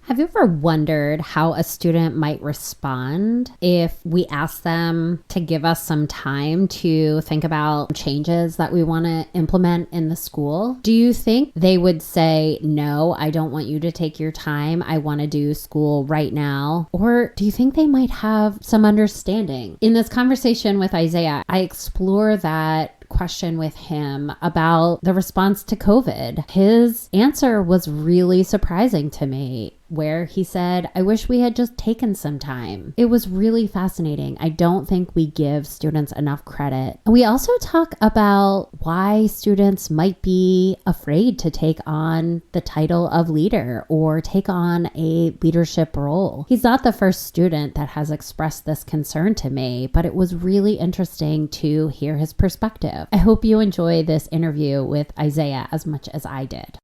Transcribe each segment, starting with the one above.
Have you ever wondered how a student might respond if we ask them to give us some time to think about changes that we want to implement in the school? Do you think they would say, no, I don't want you to take your time. I want to do school right now? Or do you think they might have some understanding? In this conversation with Izaiah, I explore that question with him about the response to COVID. His answer was really surprising to me, where he said, I wish we had just taken some time. It was really fascinating. I don't think we give students enough credit. And we also talk about why students might be afraid to take on the title of leader or take on a leadership role. He's not the first student that has expressed this concern to me, but it was really interesting to hear his perspective. I hope you enjoy this interview with Izaiah as much as I did.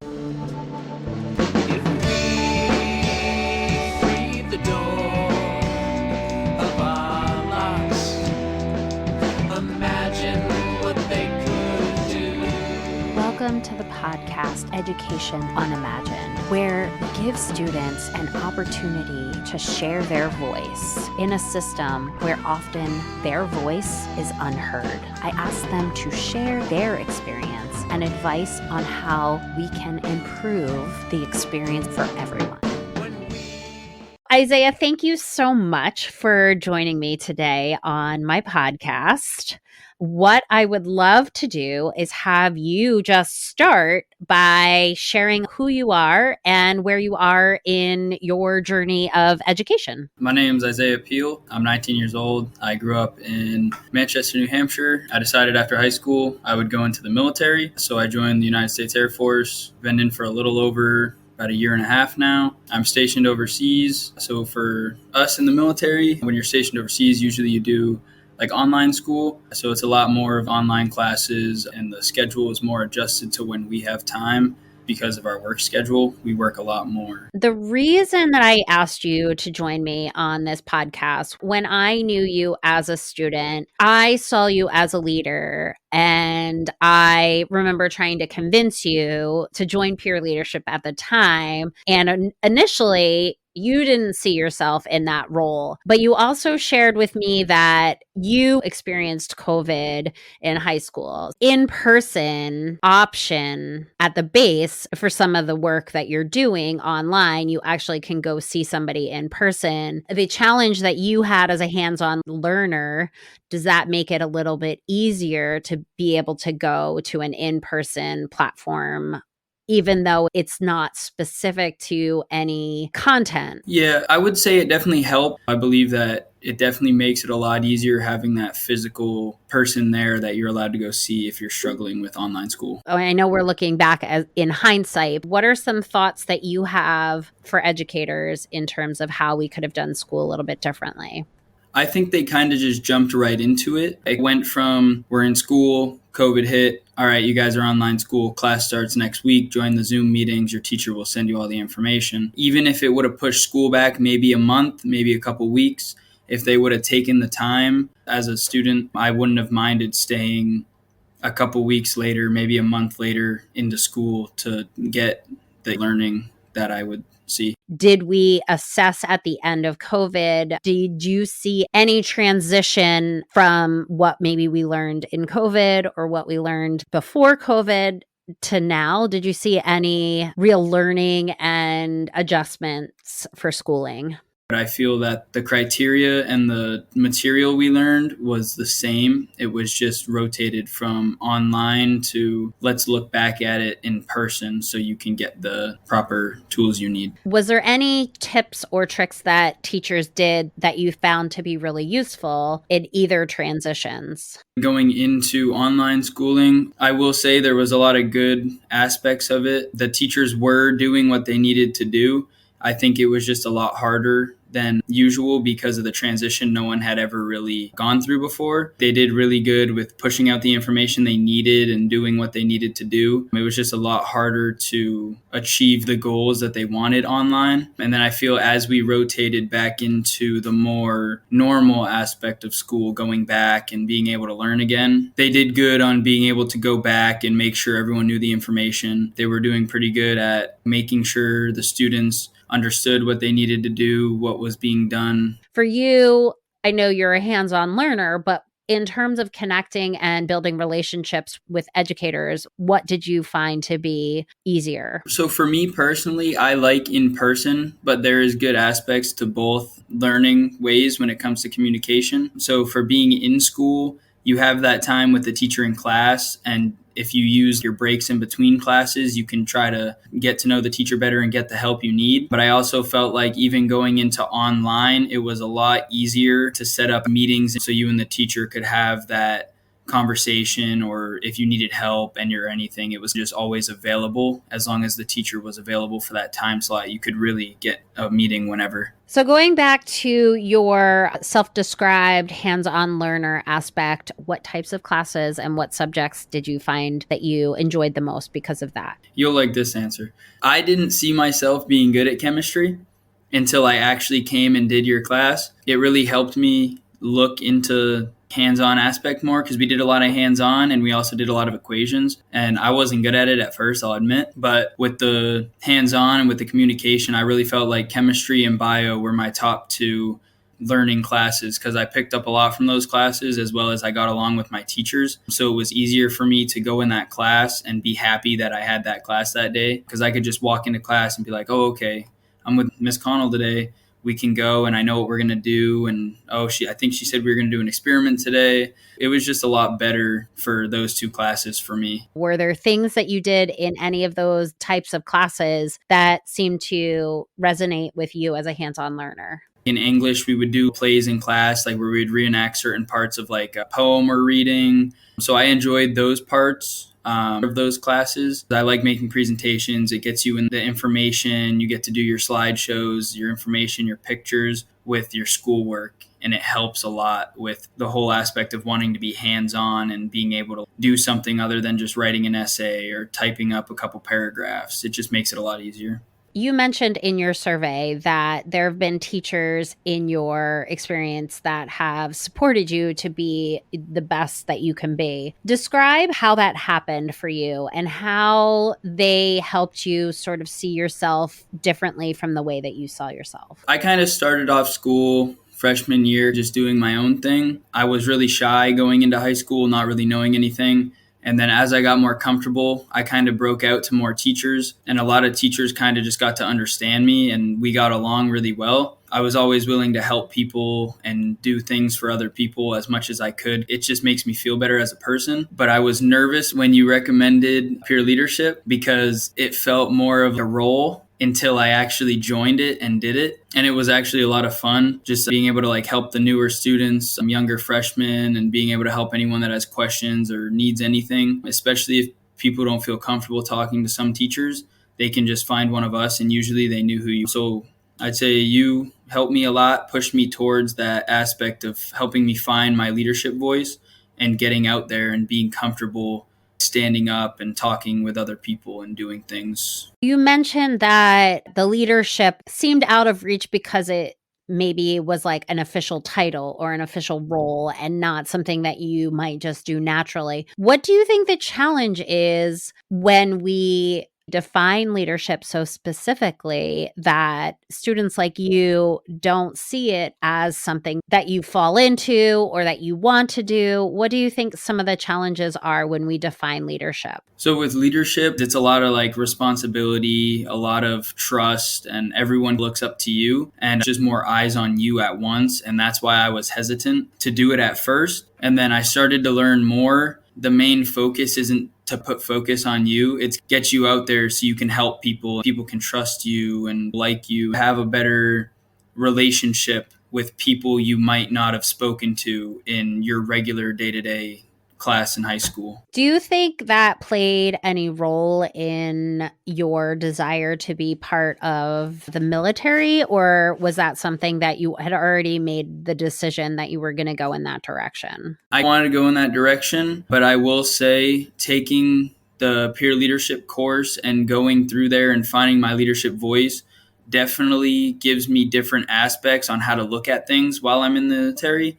Welcome to the podcast Education Unimagined, where we give students an opportunity to share their voice in a system where often their voice is unheard. I ask them to share their experience and advice on how we can improve the experience for everyone. Izaiah, thank you so much for joining me today on my podcast. What I would love to do is have you just start by sharing who you are and where you are in your journey of education. My name is Izaiah Peel. I'm 19 years old. I grew up in Manchester, New Hampshire. I decided after high school I would go into the military. So I joined the United States Air Force. Been in for a little over about a year and a half now. I'm stationed overseas. So for us in the military, when you're stationed overseas, usually you do like online school. So it's a lot more of online classes, and the schedule is more adjusted to when we have time. Because of our work schedule, we work a lot more. The reason that I asked you to join me on this podcast, when I knew you as a student, I saw you as a leader, and I remember trying to convince you to join peer leadership at the time. And initially, you didn't see yourself in that role, but you also shared with me that you experienced COVID in high school. In-person option at the base for some of the work that you're doing online, you actually can go see somebody in person. The challenge that you had as a hands-on learner, does that make it a little bit easier to be able to go to an in-person platform, even though it's not specific to any content? Yeah, I would say it definitely helped. I believe that it definitely makes it a lot easier having that physical person there that you're allowed to go see if you're struggling with online school. Oh, I know we're looking back in hindsight. What are some thoughts that you have for educators in terms of how we could have done school a little bit differently? I think they kind of just jumped right into it. It went from we're in school, COVID hit. All right, you guys are online school. Class starts next week. Join the Zoom meetings. Your teacher will send you all the information. Even if it would have pushed school back maybe a month, maybe a couple weeks, if they would have taken the time as a student, I wouldn't have minded staying a couple weeks later, maybe a month later into school to get the learning that I would see. Did we assess at the end of COVID? Did you see any transition from what maybe we learned in COVID or what we learned before COVID to now? Did you see any real learning and adjustments for schooling? But I feel that the criteria and the material we learned was the same. It was just rotated from online to let's look back at it in person so you can get the proper tools you need. Was there any tips or tricks that teachers did that you found to be really useful in either transitions? Going into online schooling, I will say there was a lot of good aspects of it. The teachers were doing what they needed to do. I think it was just a lot harder than usual because of the transition no one had ever really gone through before. They did really good with pushing out the information they needed and doing what they needed to do. It was just a lot harder to achieve the goals that they wanted online. And then I feel as we rotated back into the more normal aspect of school, going back and being able to learn again, they did good on being able to go back and make sure everyone knew the information. They were doing pretty good at making sure the students understood what they needed to do, what was being done. For you, I know you're a hands-on learner, but in terms of connecting and building relationships with educators, what did you find to be easier? So for me personally, I like in person, but there is good aspects to both learning ways when it comes to communication. So for being in school, you have that time with the teacher in class, and if you use your breaks in between classes, you can try to get to know the teacher better and get the help you need. But I also felt like even going into online, it was a lot easier to set up meetings so you and the teacher could have that conversation, or if you needed help and or anything, it was just always available. As long as the teacher was available for that time slot, you could really get a meeting whenever. So going back to your self-described hands-on learner aspect, what types of classes and what subjects did you find that you enjoyed the most because of that? You'll like this answer. I didn't see myself being good at chemistry until I actually came and did your class. It really helped me look into hands-on aspect more, because we did a lot of hands-on and we also did a lot of equations, and I wasn't good at it at first, I'll admit. But with the hands-on and with the communication, I really felt like chemistry and bio were my top two learning classes, because I picked up a lot from those classes, as well as I got along with my teachers. So it was easier for me to go in that class and be happy that I had that class that day, because I could just walk into class and be like, oh, okay, I'm with Miss Connell today. We can go and I know what we're going to do. And I think she said we were going to do an experiment today. It was just a lot better for those two classes for me. Were there things that you did in any of those types of classes that seemed to resonate with you as a hands-on learner? In English, we would do plays in class, like where we'd reenact certain parts of like a poem or reading. So I enjoyed those parts of those classes. I like making presentations. It gets you in the information. You get to do your slideshows, your information, your pictures with your schoolwork. And it helps a lot with the whole aspect of wanting to be hands-on and being able to do something other than just writing an essay or typing up a couple paragraphs. It just makes it a lot easier. You mentioned in your survey that there have been teachers in your experience that have supported you to be the best that you can be. Describe how that happened for you and how they helped you sort of see yourself differently from the way that you saw yourself. I kind of started off school freshman year just doing my own thing. I was really shy going into high school, not really knowing anything. And then as I got more comfortable, I kind of broke out to more teachers, and a lot of teachers kind of just got to understand me and we got along really well. I was always willing to help people and do things for other people as much as I could. It just makes me feel better as a person. But I was nervous when you recommended peer leadership, because it felt more of a role until I actually joined it and did it. And it was actually a lot of fun, just being able to like help the newer students, some younger freshmen, and being able to help anyone that has questions or needs anything, especially if people don't feel comfortable talking to some teachers. They can just find one of us, and usually they knew who you. So I'd say you helped me a lot, pushed me towards that aspect of helping me find my leadership voice and getting out there and being comfortable standing up and talking with other people and doing things. You mentioned that the leadership seemed out of reach because it maybe was like an official title or an official role and not something that you might just do naturally. What do you think the challenge is when we define leadership so specifically that students like you don't see it as something that you fall into or that you want to do? What do you think some of the challenges are when we define leadership? So with leadership, it's a lot of like responsibility, a lot of trust, and everyone looks up to you and just more eyes on you at once. And that's why I was hesitant to do it at first. And then I started to learn more. The main focus isn't to put focus on you. It's get you out there so you can help people. People can trust you and like you, have a better relationship with people you might not have spoken to in your regular day-to-day class in high school. Do you think that played any role in your desire to be part of the military, or was that something that you had already made the decision that you were going to go in that direction? I wanted to go in that direction, but I will say taking the peer leadership course and going through there and finding my leadership voice definitely gives me different aspects on how to look at things while I'm in the military.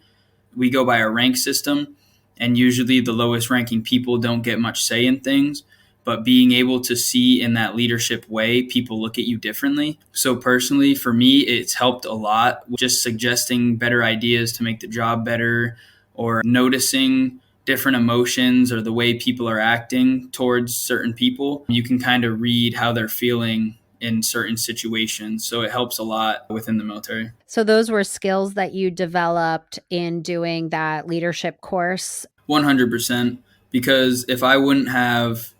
We go by a rank system, and usually the lowest ranking people don't get much say in things. but being able to see in that leadership way, people look at you differently. So personally, for me, it's helped a lot, just suggesting better ideas to make the job better, or noticing different emotions or the way people are acting towards certain people. You can kind of read how they're feeling in certain situations. So it helps a lot within the military. So those were skills that you developed in doing that leadership course? 100%. Because if I wouldn't have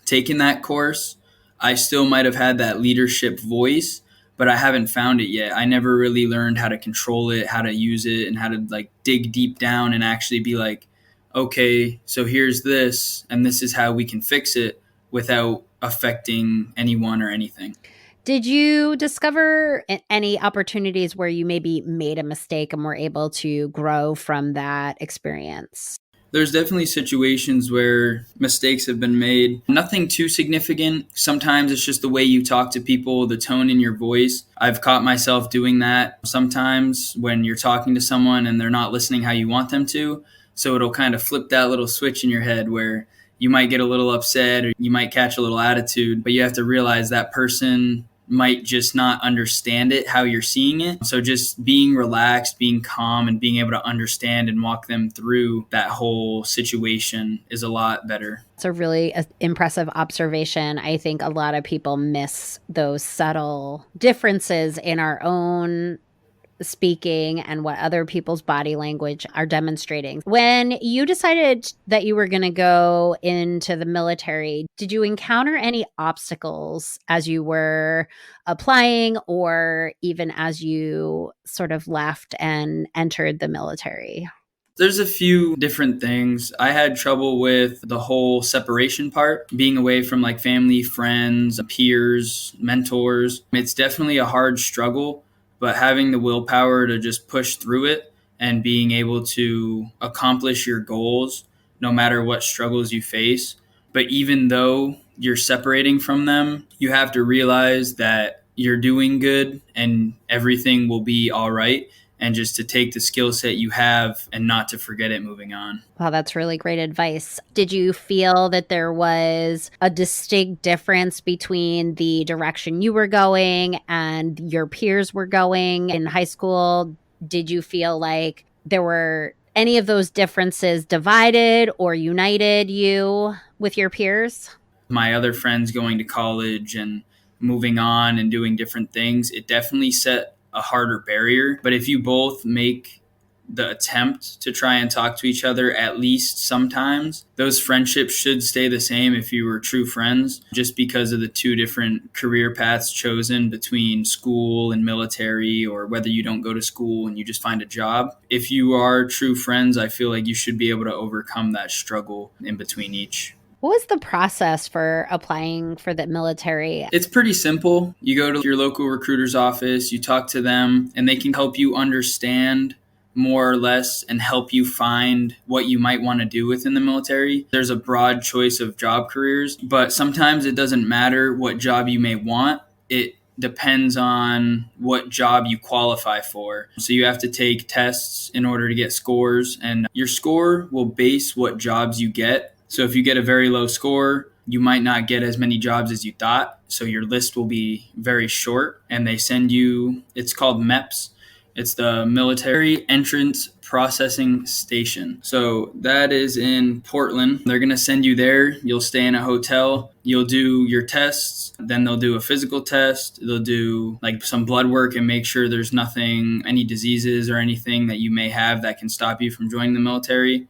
taken that course, I still might have had that leadership voice, but I haven't found it yet. I never really learned how to control it, how to use it, and how to like dig deep down and actually be like, okay, so here's this, and this is how we can fix it without affecting anyone or anything. Did you discover any opportunities where you maybe made a mistake and were able to grow from that experience? There's definitely situations where mistakes have been made. Nothing too significant. Sometimes it's just the way you talk to people, the tone in your voice. I've caught myself doing that sometimes when you're talking to someone and they're not listening how you want them to. So it'll kind of flip that little switch in your head where you might get a little upset or you might catch a little attitude, but you have to realize that person might just not understand it how you're seeing it. So just being relaxed, being calm, and being able to understand and walk them through that whole situation is a lot better. It's a really impressive observation. I think a lot of people miss those subtle differences in our own speaking and what other people's body language are demonstrating. When you decided that you were going to go into the military, did you encounter any obstacles as you were applying or even as you sort of left and entered the military? There's a few different things. I had trouble with the whole separation part, being away from like family, friends, peers, mentors. It's definitely a hard struggle, but having the willpower to just push through it and being able to accomplish your goals no matter what struggles you face. But even though you're separating from them, you have to realize that you're doing good and everything will be all right. And just to take the skill set you have and not to forget it moving on. Wow, that's really great advice. Did you feel that there was a distinct difference between the direction you were going and your peers were going in high school? Did you feel like there were any of those differences divided or united you with your peers? My other friends going to college and moving on and doing different things, it definitely set a harder barrier. But if you both make the attempt to try and talk to each other at least sometimes, those friendships should stay the same if you were true friends, just because of the two different career paths chosen between school and military, or whether you don't go to school and you just find a job. If you are true friends, I feel like you should be able to overcome that struggle in between each. What was the process for applying for the military? It's pretty simple. You go to your local recruiter's office, you talk to them, and they can help you understand more or less and help you find what you might want to do within the military. There's a broad choice of job careers, but sometimes it doesn't matter what job you may want. It depends on what job you qualify for. So you have to take tests in order to get scores, and your score will base what jobs you get. So if you get a very low score, you might not get as many jobs as you thought. So your list will be very short, and they send you, it's called MEPS. It's the Military Entrance Processing Station. So that is in Portland. They're going to send you there. You'll stay in a hotel. You'll do your tests. Then they'll do a physical test. They'll do like some blood work and make sure there's nothing, any diseases or anything that you may have that can stop you from joining the military.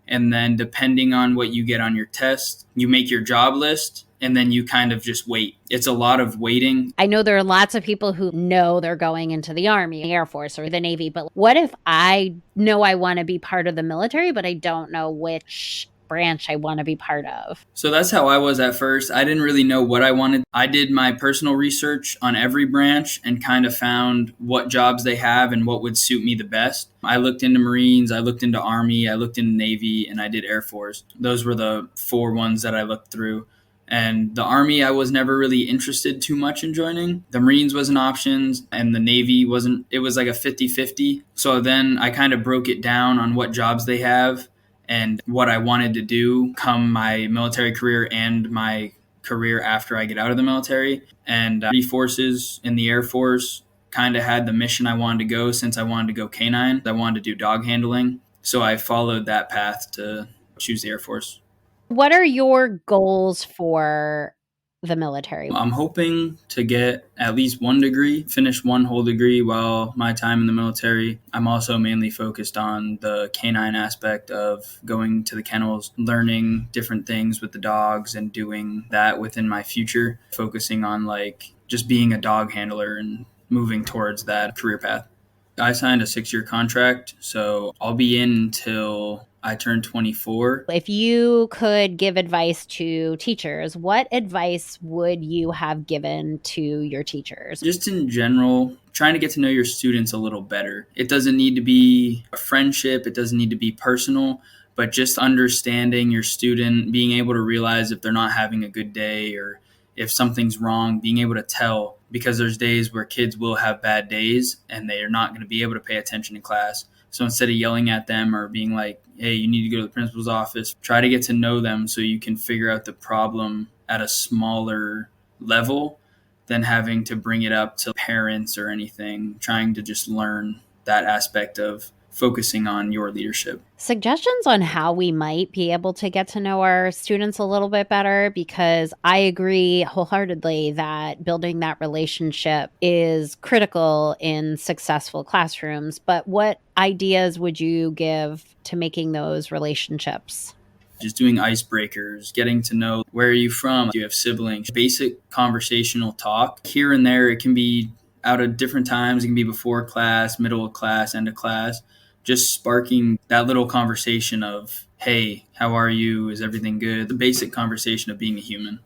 And then depending on what you get on your test, you make your job list and then you kind of just wait. It's a lot of waiting. I know there are lots of people who know they're going into the Army, Air Force, or the Navy, but what if I know I want to be part of the military, but I don't know which branch I want to be part of? So that's how I was at first. I didn't really know what I wanted. I did my personal research on every branch and kind of found what jobs they have and what would suit me the best. I looked into Marines, I looked into Army, I looked into Navy, and I did Air Force. Those were the 4 ones that I looked through. And the Army, I was never really interested too much in joining. The Marines was an option, and the Navy wasn't. It was like a 50-50. So then I kind of broke it down on what jobs they have and what I wanted to do come my military career and my career after I get out of the military. And three forces in the Air Force kind of had the mission I wanted to go since I wanted to go canine. I wanted to do dog handling. So I followed that path to choose the Air Force. What are your goals for the military? I'm hoping to get at least one degree, finish one whole degree while my time in the military. I'm also mainly focused on the canine aspect of going to the kennels, learning different things with the dogs and doing that within my future, focusing on like just being a dog handler and moving towards that career path. I signed a 6-year contract, so I'll be in until I turn 24. If you could give advice to teachers, what advice would you have given to your teachers? Just in general, trying to get to know your students a little better. It doesn't need to be a friendship, it doesn't need to be personal, but just understanding your student, being able to realize if they're not having a good day or if something's wrong, being able to tell, because there's days where kids will have bad days and they are not going to be able to pay attention in class. So instead of yelling at them or being like, hey, you need to go to the principal's office, try to get to know them so you can figure out the problem at a smaller level than having to bring it up to parents or anything, trying to just learn that aspect of focusing on your leadership. Suggestions on how we might be able to get to know our students a little bit better, because I agree wholeheartedly that building that relationship is critical in successful classrooms. But what ideas would you give to making those relationships? Just doing icebreakers, getting to know where are you from, do you have siblings, basic conversational talk. Here and there, it can be out at different times. It can be before class, middle of class, end of class. Just sparking that little conversation of, hey, how are you? Is everything good? The basic conversation of being a human.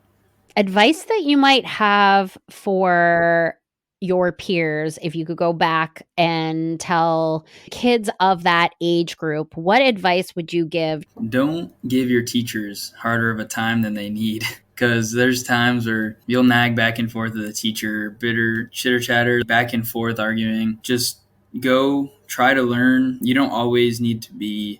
Advice that you might have for your peers, if you could go back and tell kids of that age group, what advice would you give? Don't give your teachers harder of a time than they need. Because there's times where you'll nag back and forth with the teacher, bitter chitter chatter, back and forth arguing. Just go try to learn. You don't always need to be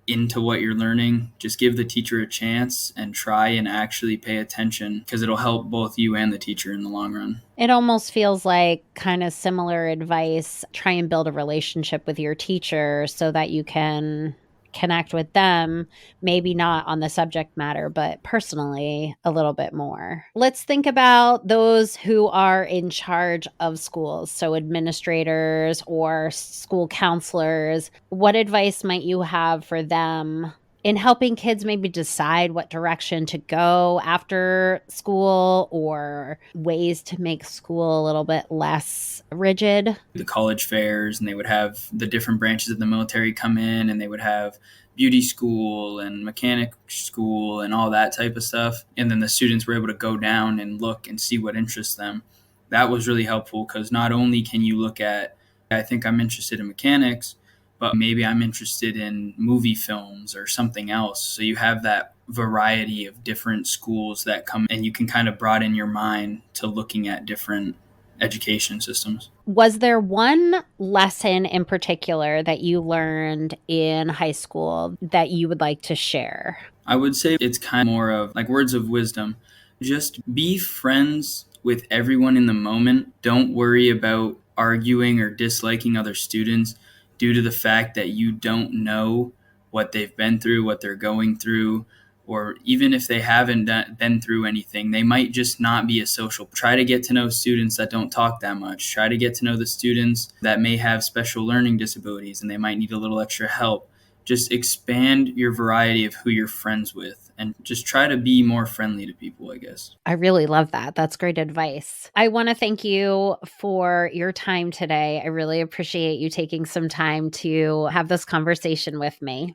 into what you're learning. Just give the teacher a chance and try and actually pay attention, because it'll help both you and the teacher in the long run. It almost feels like kind of similar advice. Try and build a relationship with your teacher so that you can connect with them, maybe not on the subject matter, but personally a little bit more. Let's think about those who are in charge of schools, so administrators or school counselors. What advice might you have for them in helping kids maybe decide what direction to go after school, or ways to make school a little bit less rigid? The college fairs, and they would have the different branches of the military come in, and they would have beauty school and mechanic school and all that type of stuff. And then the students were able to go down and look and see what interests them. That was really helpful, because not only can you look at, I think I'm interested in mechanics, but maybe I'm interested in movie films or something else. So you have that variety of different schools that come, and you can kind of broaden your mind to looking at different education systems. Was there one lesson in particular that you learned in high school that you would like to share? I would say it's kind of more of like words of wisdom. Just be friends with everyone in the moment. Don't worry about arguing or disliking other students due to the fact that you don't know what they've been through, what they're going through, or even if they haven't been through anything, they might just not be as social. Try to get to know students that don't talk that much. Try to get to know the students that may have special learning disabilities and they might need a little extra help. Just expand your variety of who you're friends with, and just try to be more friendly to people, I guess. I really love that. That's great advice. I want to thank you for your time today. I really appreciate you taking some time to have this conversation with me.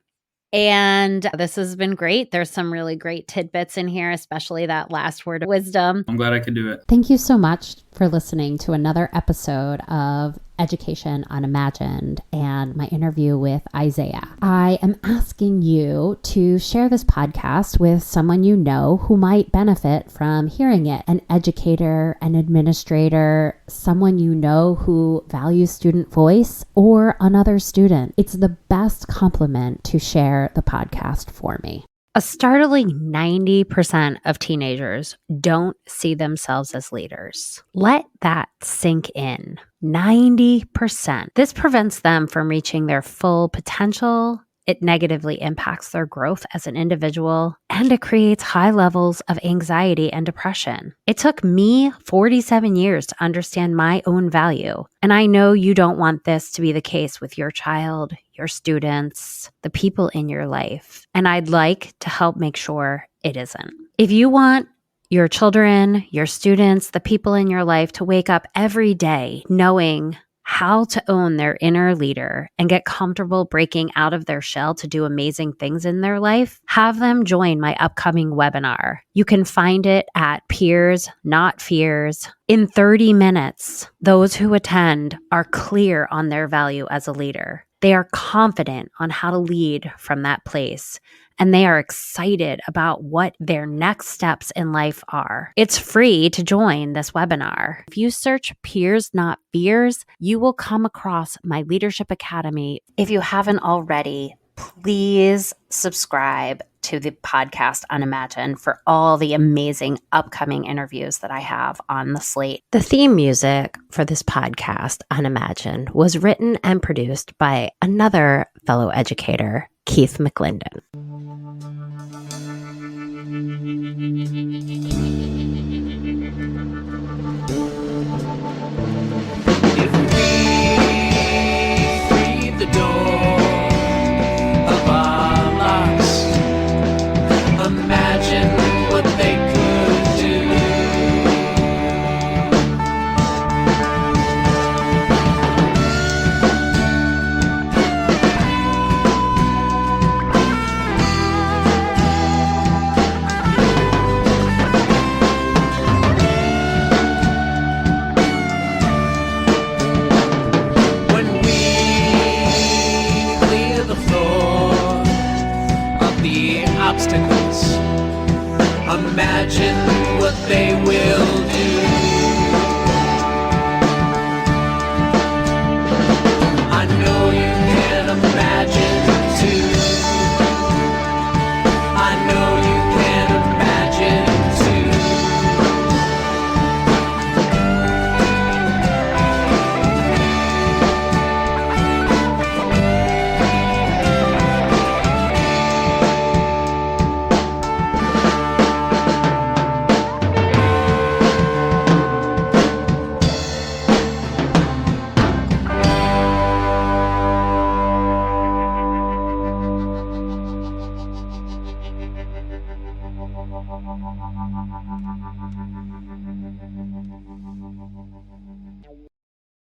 And this has been great. There's some really great tidbits in here, especially that last word of wisdom. I'm glad I could do it. Thank you so much for listening to another episode of Education Unimagined and my interview with Izaiah. I am asking you to share this podcast with someone you know who might benefit from hearing it. An educator, an administrator, someone you know who values student voice, or another student. It's the best compliment to share the podcast for me. A startling 90% of teenagers don't see themselves as leaders. Let that sink in. 90%. This prevents them from reaching their full potential. It negatively impacts their growth as an individual, and it creates high levels of anxiety and depression. It took me 47 years to understand my own value, and I know you don't want this to be the case with your child, your students, the people in your life, and I'd like to help make sure it isn't. If you want your children, your students, the people in your life to wake up every day knowing how to own their inner leader and get comfortable breaking out of their shell to do amazing things in their life, have them join my upcoming webinar. You can find it at Peers Not Fears. In 30 minutes, those who attend are clear on their value as a leader. They are confident on how to lead from that place, and they are excited about what their next steps in life are. It's free to join this webinar. If you search Peers Not Fears, you will come across my Leadership Academy. If you haven't already, please subscribe to the podcast Unimagine for all the amazing upcoming interviews that I have on the slate. The theme music for this podcast, Unimagine, was written and produced by another fellow educator, Keith McClendon.